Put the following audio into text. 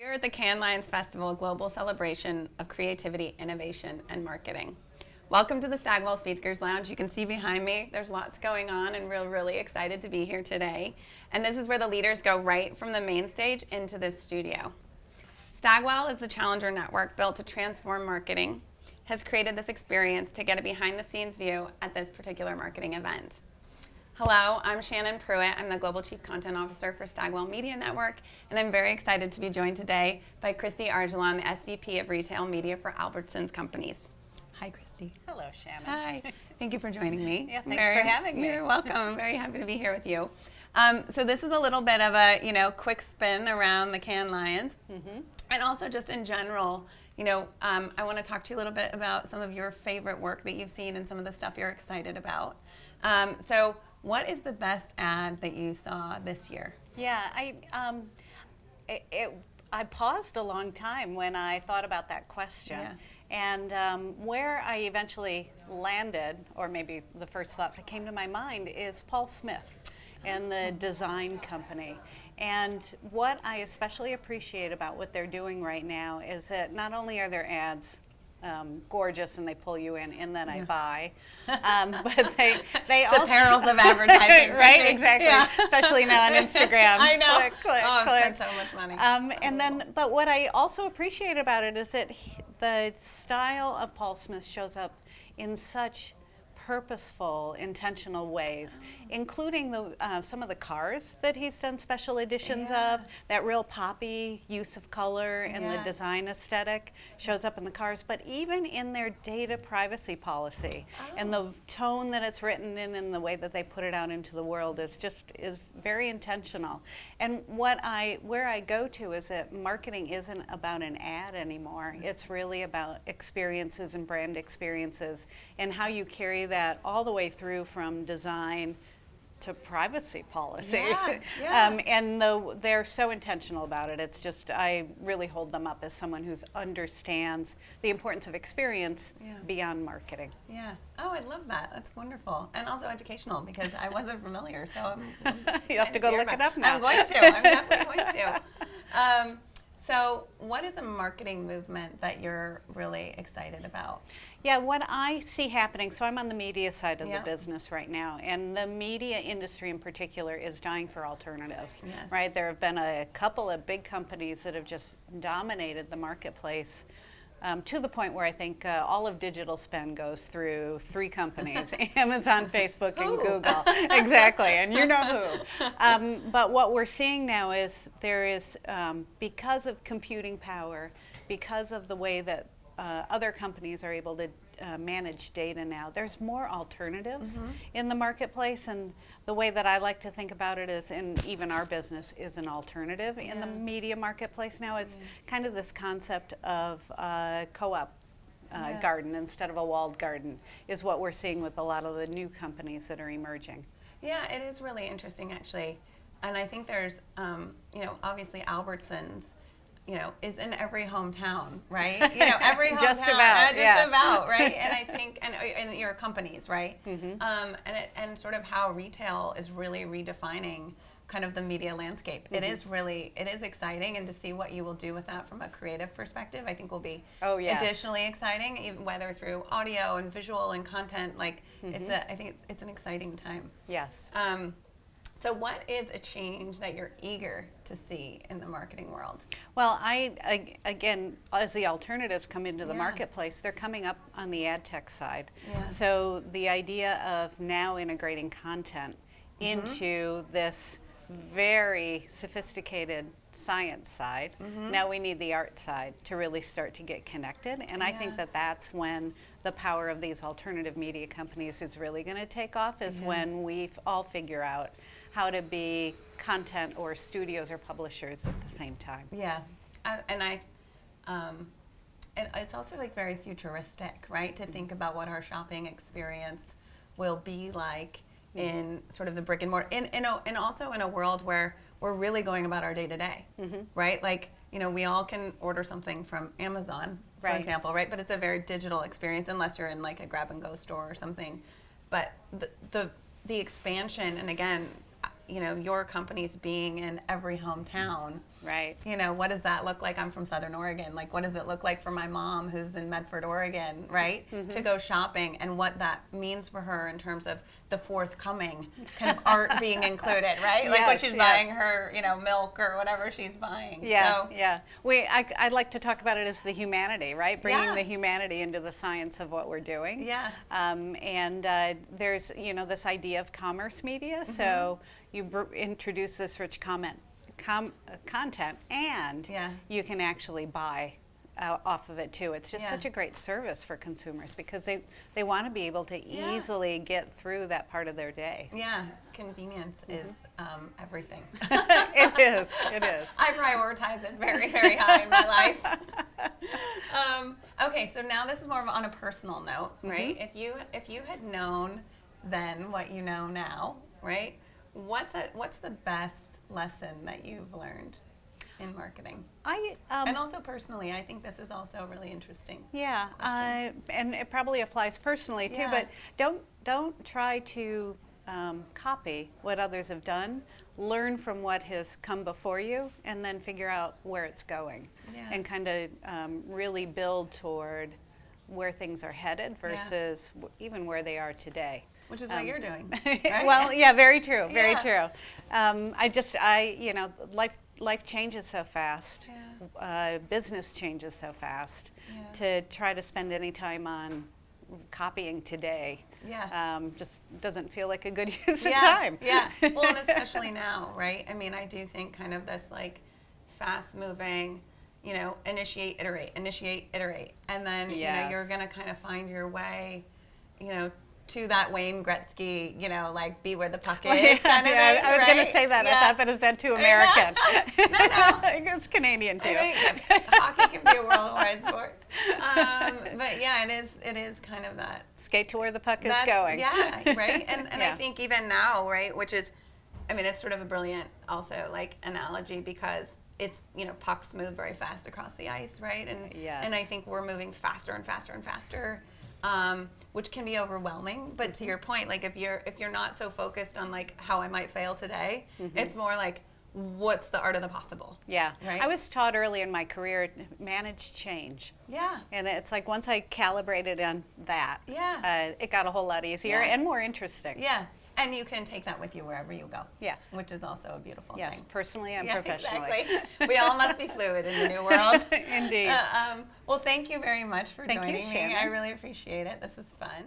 We're at the Cannes Lions Festival, global celebration of creativity, innovation, and marketing. Welcome to the Stagwell Speakers Lounge. You can see behind me, there's lots going on, and we're really excited to be here today. And this is where the leaders go right from the main stage into this studio. Stagwell is the challenger network built to transform marketing, has created this experience to get a behind-the-scenes view at this particular marketing event. Hello, I'm Shannon Pruitt. I'm the Global Chief Content Officer for Stagwell Media Network, and I'm very excited to be joined today by Kristi Argyilan, the SVP of Retail Media for Albertsons Companies. Hi, Kristi. Hello, Shannon. Hi. Thank you for joining me. Yeah, thanks for having me. You're welcome. I'm very happy to be here with you. So this is a little bit of a, quick spin around the Cannes Lions, and also just in general. I want to talk to you a little bit about some of your favorite work that you've seen and some of the stuff you're excited about. So what is the best ad that you saw this year? Yeah, I paused a long time when I thought about that question. Yeah. And where I eventually landed, or maybe the first thought that came to my mind, is Paul Smith and the design company. And what I especially appreciate about what they're doing right now is that not only are their ads gorgeous and they pull you in and then I buy, but they also... The perils of advertising. Right, exactly. Yeah. Especially now on Instagram. I know. Click, click, I've click. spent so much money. But what I also appreciate about it is that the style of Paul Smith shows up in such purposeful, intentional ways, including some of the cars that he's done special editions of. That real poppy use of color and the design aesthetic shows up in the cars, but even in their data privacy policy and the tone that it's written in and the way that they put it out into the world is very intentional. And where I go to is that marketing isn't about an ad anymore. It's really about experiences and brand experiences and how you carry that all the way through from design to privacy policy. And they're so intentional about it. It's just, I really hold them up as someone who understands the importance of experience beyond marketing. Yeah. Oh, I love that. That's wonderful. And also educational because I wasn't familiar, so I'm you have to go look it up now. I'm going to. I'm definitely going to. So what is a marketing movement that you're really excited about? Yeah, what I see happening, so I'm on the media side of the business right now, and the media industry in particular is dying for alternatives, right? There have been a couple of big companies that have just dominated the marketplace to the point where I think all of digital spend goes through three companies, Amazon, Facebook, and Google. Exactly, and you know who. But what we're seeing now is there is, because of computing power, because of the way that other companies are able to manage data now, there's more alternatives in the marketplace, and the way that I like to think about it is, and even our business is an alternative in the media marketplace now. It's kind of this concept of co-op garden instead of a walled garden is what we're seeing with a lot of the new companies that are emerging. Yeah, it is really interesting actually, and I think there's, obviously Albertsons, is in every hometown, right? Every hometown. Just about, right? And I think, and your companies, right? And sort of how retail is really redefining kind of the media landscape. It is exciting, and to see what you will do with that from a creative perspective, I think will be additionally exciting, even whether through audio and visual and content. I think it's an exciting time. Yes. So what is a change that you're eager to see in the marketing world? Well, again, as the alternatives come into the marketplace, they're coming up on the adtech side. So the idea of now integrating content into this very sophisticated science side, now we need the art side to really start to get connected. And I think that that's when the power of these alternative media companies is really going to take off, is when we all figure out how to be content or studios or publishers at the same time. Yeah, and it's also very futuristic, right? To think about what our shopping experience will be like in sort of the brick and mortar, and also in a world where we're really going about our day to day, right? We all can order something from Amazon, for example, right? But it's a very digital experience unless you're in a grab and go store or something. But the expansion, and again, your company's being in every hometown. Right. What does that look like? I'm from Southern Oregon. Like, what does it look like for my mom who's in Medford, Oregon, right? To go shopping, and what that means for her in terms of the forthcoming kind of art being included, right? Like when she's buying her, milk or whatever she's buying. Yeah, yeah. I like to talk about it as the humanity, right? Bringing the humanity into the science of what we're doing. Yeah. And there's, this idea of commerce media. So you introduce this rich content, and you can actually buy off of it too. It's just such a great service for consumers because they want to be able to easily get through that part of their day. Yeah, convenience is everything. It is. I prioritize it very, very high in my life. Okay, so now this is more of on a personal note, right? If you had known then what you know now, right? What's the best lesson that you've learned in marketing? And also personally, I think this is also really interesting. Yeah, and it probably applies personally too. But don't try to copy what others have done. Learn from what has come before you, and then figure out where it's going, and kind of really build toward where things are headed versus even where they are today. Which is what you're doing, right? Well, yeah, very true, very true. Life changes so fast. Business changes so fast. To try to spend any time on copying today just doesn't feel like a good use of time. Yeah, well, and especially now, right? I mean, I do think kind of this like fast-moving, initiate, iterate, and then you're gonna kind of find your way, to that Wayne Gretzky, like be where the puck is kind of thing. I was going to say that. I thought, but is that too American? No. It's Canadian too. I think hockey can be a worldwide sport. But yeah, it is kind of that. Skate to where the puck is going. Yeah, right? And I think even now, right, which is, it's sort of a brilliant also like analogy because it's, pucks move very fast across the ice, right? And I think we're moving faster and faster and faster. Which can be overwhelming, but to your point, like if you're not so focused on like how I might fail today, it's more like what's the art of the possible. Yeah, right? I was taught early in my career manage change. Yeah, and it's like once I calibrated on that, it got a whole lot easier and more interesting. Yeah, and you can take that with you wherever you go. Yes, which is also a beautiful thing. Yes, personally and professionally. Exactly. We all must be fluid in the new world. Indeed. Well, thank you very much for joining me. Shannon. I really appreciate it. This was fun.